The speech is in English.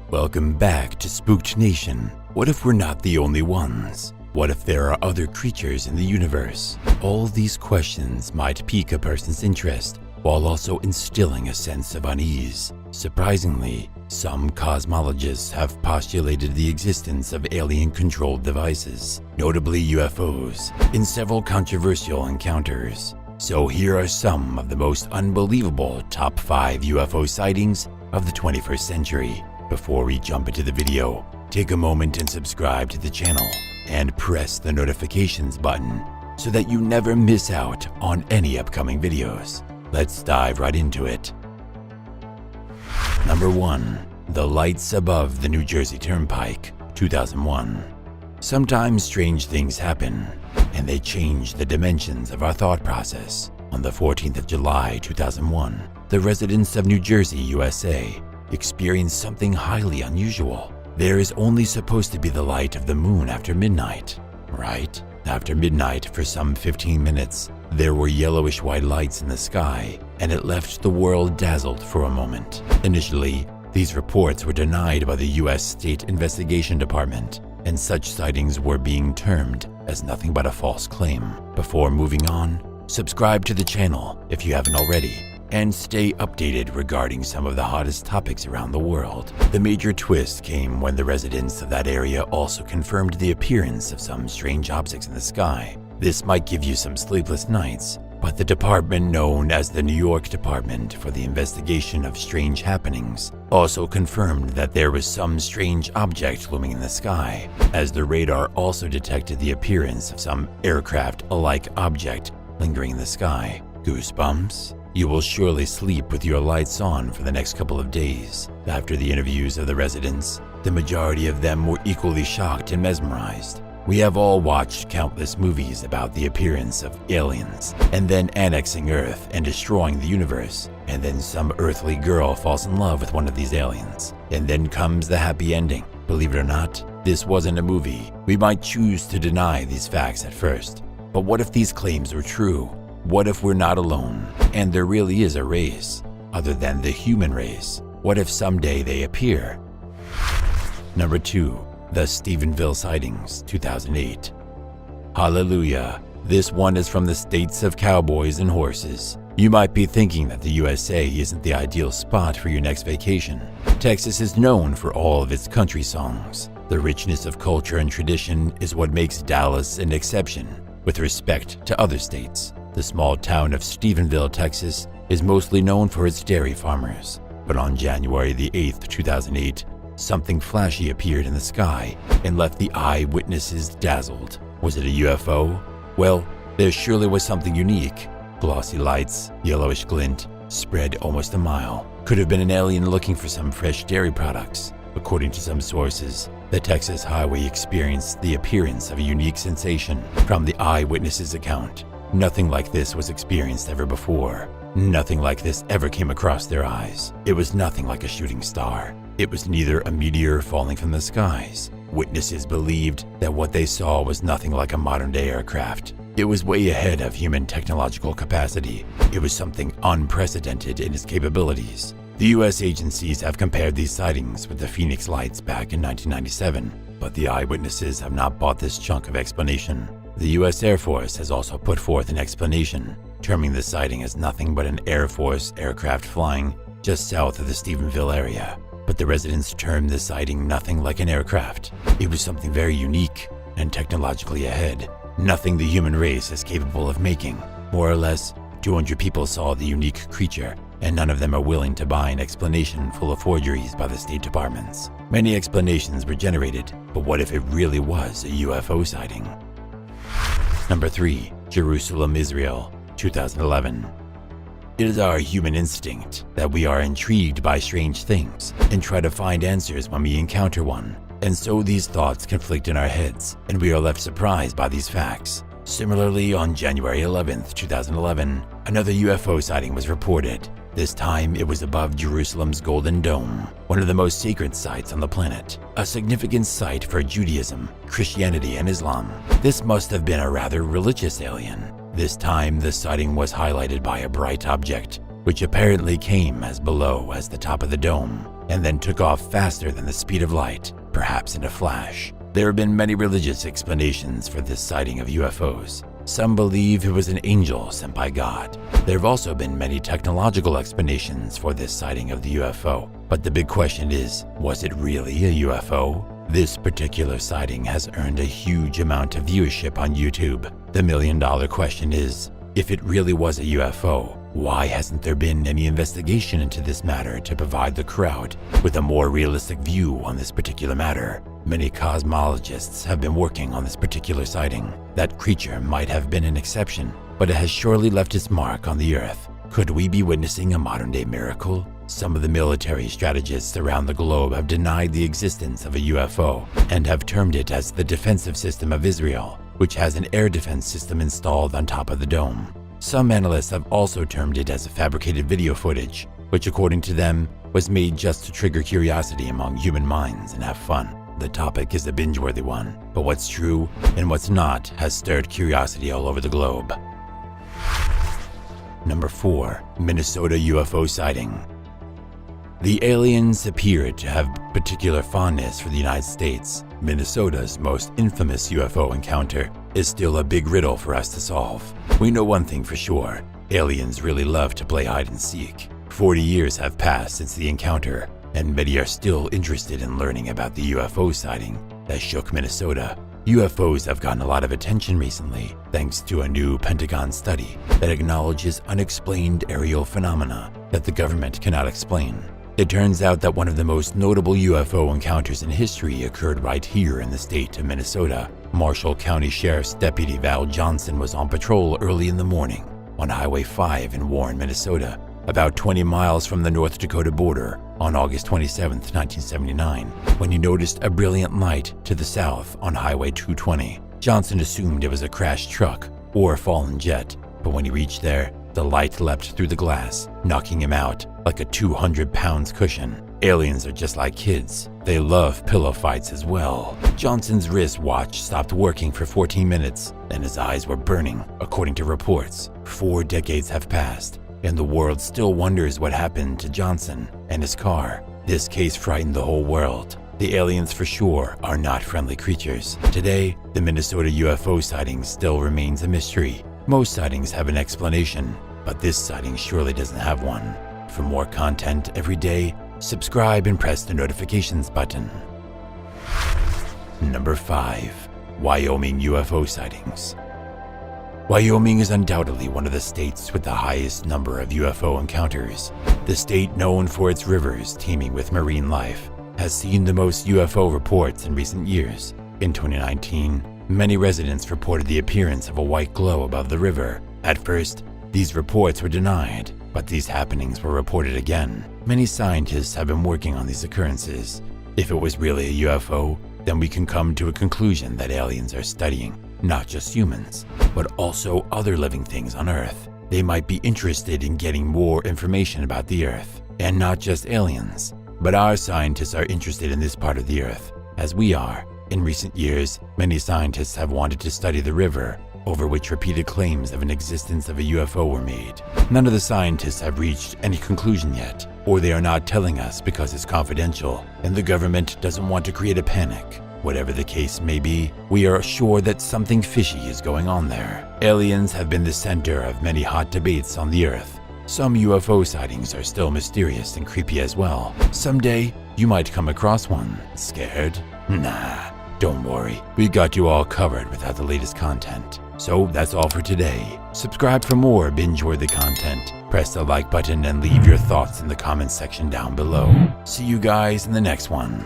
Welcome back to Spooked Nation. What if we're not the only ones? What if there are other creatures in the universe? All these questions might pique a person's interest while also instilling a sense of unease. Surprisingly, some cosmologists have postulated the existence of alien-controlled devices, notably UFOs, in several controversial encounters. So here are some of the most unbelievable top 5 UFO sightings of the 21st century. Before we jump into the video, take a moment and subscribe to the channel and press the notifications button so that you never miss out on any upcoming videos. Let's dive right into it. Number 1. The lights above the New Jersey Turnpike, 2001. Sometimes strange things happen, and they change the dimensions of our thought process. On the 14th of July, 2001, the residents of New Jersey, USA, experienced something highly unusual. There is only supposed to be the light of the moon after midnight, right? After midnight, for some 15 minutes, there were yellowish white lights in the sky, and it left the world dazzled for a moment. Initially, these reports were denied by the U.S. State Investigation Department, and such sightings were being termed as nothing but a false claim. Before moving on, subscribe to the channel if you haven't already, and stay updated regarding some of the hottest topics around the world. The major twist came when the residents of that area also confirmed the appearance of some strange objects in the sky. This might give you some sleepless nights, but the department known as the New York Department for the Investigation of Strange Happenings also confirmed that there was some strange object looming in the sky, as the radar also detected the appearance of some aircraft-alike object lingering in the sky. Goosebumps? You will surely sleep with your lights on for the next couple of days. After the interviews of the residents, the majority of them were equally shocked and mesmerized. We have all watched countless movies about the appearance of aliens, and then annexing Earth and destroying the universe, and then some earthly girl falls in love with one of these aliens, and then comes the happy ending. Believe it or not, this wasn't a movie. We might choose to deny these facts at first, but what if these claims were true? What if we're not alone, and there really is a race, other than the human race? What if someday they appear? Number 2. The Stephenson Sightings, 2008. Hallelujah. This one is from the states of cowboys and horses. You might be thinking that the USA isn't the ideal spot for your next vacation. Texas is known for all of its country songs. The richness of culture and tradition is what makes Dallas an exception with respect to other states. The small town of Stephenson, Texas, is mostly known for its dairy farmers. But on January the 8th, 2008, something flashy appeared in the sky and left the eyewitnesses dazzled. Was it a UFO? Well, there surely was something unique. Glossy lights, yellowish glint, spread almost a mile. Could have been an alien looking for some fresh dairy products. According to some sources, the Texas highway experienced the appearance of a unique sensation. From the eyewitnesses' account, nothing like this was experienced ever before. Nothing like this ever came across their eyes. It was nothing like a shooting star. It was neither a meteor falling from the skies. Witnesses believed that what they saw was nothing like a modern-day aircraft. It was way ahead of human technological capacity. It was something unprecedented in its capabilities. The U.S. agencies have compared these sightings with the Phoenix Lights back in 1997, but the eyewitnesses have not bought this chunk of explanation. The U.S. Air Force has also put forth an explanation, terming the sighting as nothing but an Air Force aircraft flying just south of the Stephenson area. But the residents termed the sighting nothing like an aircraft. It was something very unique and technologically ahead. Nothing the human race is capable of making. More or less, 200 people saw the unique creature, and none of them are willing to buy an explanation full of forgeries by the State Departments. Many explanations were generated, but what if it really was a UFO sighting? Number 3. Jerusalem, Israel, 2011. It is our human instinct that we are intrigued by strange things and try to find answers when we encounter one. And so these thoughts conflict in our heads, and we are left surprised by these facts. Similarly, on January 11th, 2011, another UFO sighting was reported. This time, it was above Jerusalem's Golden Dome, one of the most sacred sites on the planet, a significant site for Judaism, Christianity, and Islam. This must have been a rather religious alien. This time, the sighting was highlighted by a bright object which apparently came as below as the top of the dome, and then took off faster than the speed of light, perhaps in a flash. There have been many religious explanations for this sighting of UFOs. Some believe it was an angel sent by God. There have also been many technological explanations for this sighting of the UFO, but the big question is, was it really a UFO? This particular sighting has earned a huge amount of viewership on YouTube. The million-dollar question is, if it really was a UFO, why hasn't there been any investigation into this matter to provide the crowd with a more realistic view on this particular matter? Many cosmologists have been working on this particular sighting. That creature might have been an exception, but it has surely left its mark on the Earth. Could we be witnessing a modern-day miracle? Some of the military strategists around the globe have denied the existence of a UFO and have termed it as the defensive system of Israel, which has an air defense system installed on top of the dome. Some analysts have also termed it as a fabricated video footage, which according to them was made just to trigger curiosity among human minds and have fun. The topic is a binge-worthy one, but what's true and what's not has stirred curiosity all over the globe. Number 4. Minnesota UFO Sighting. The aliens appeared to have particular fondness for the United States. Minnesota's most infamous UFO encounter is still a big riddle for us to solve. We know one thing for sure: aliens really love to play hide and seek. 40 years have passed since the encounter, and many are still interested in learning about the UFO sighting that shook Minnesota. UFOs have gotten a lot of attention recently thanks to a new Pentagon study that acknowledges unexplained aerial phenomena that the government cannot explain. It turns out that one of the most notable UFO encounters in history occurred right here in the state of Minnesota. Marshall County Sheriff's Deputy Val Johnson was on patrol early in the morning on Highway 5 in Warren, Minnesota, about 20 miles from the North Dakota border on August 27, 1979, when he noticed a brilliant light to the south on Highway 220. Johnson assumed it was a crashed truck or a fallen jet, but when he reached there, the light leapt through the glass, knocking him out like a 200-pound cushion. Aliens are just like kids. They love pillow fights as well. Johnson's wristwatch stopped working for 14 minutes, and his eyes were burning, according to reports. 4 decades have passed, and the world still wonders what happened to Johnson and his car. This case frightened the whole world. The aliens for sure are not friendly creatures. Today, the Minnesota UFO sighting still remains a mystery. Most sightings have an explanation, but this sighting surely doesn't have one. For more content every day, subscribe and press the notifications button. Number 5. Wyoming UFO Sightings. Wyoming is undoubtedly one of the states with the highest number of UFO encounters. The state, known for its rivers teeming with marine life, has seen the most UFO reports in recent years. In 2019, many residents reported the appearance of a white glow above the river. At first, these reports were denied, but these happenings were reported again. Many scientists have been working on these occurrences. If it was really a UFO, then we can come to a conclusion that aliens are studying not just humans, but also other living things on Earth. They might be interested in getting more information about the Earth, and not just aliens. But our scientists are interested in this part of the Earth, as we are. In recent years, many scientists have wanted to study the river, over which repeated claims of an existence of a UFO were made. None of the scientists have reached any conclusion yet, or they are not telling us because it's confidential, and the government doesn't want to create a panic. Whatever the case may be, we are sure that something fishy is going on there. Aliens have been the center of many hot debates on the Earth. Some UFO sightings are still mysterious and creepy as well. Someday, you might come across one. Scared? Nah, don't worry. We got you all covered without the latest content. So that's all for today. Subscribe for more binge-worthy content. Press the like button and leave your thoughts in the comments section down below. See you guys in the next one.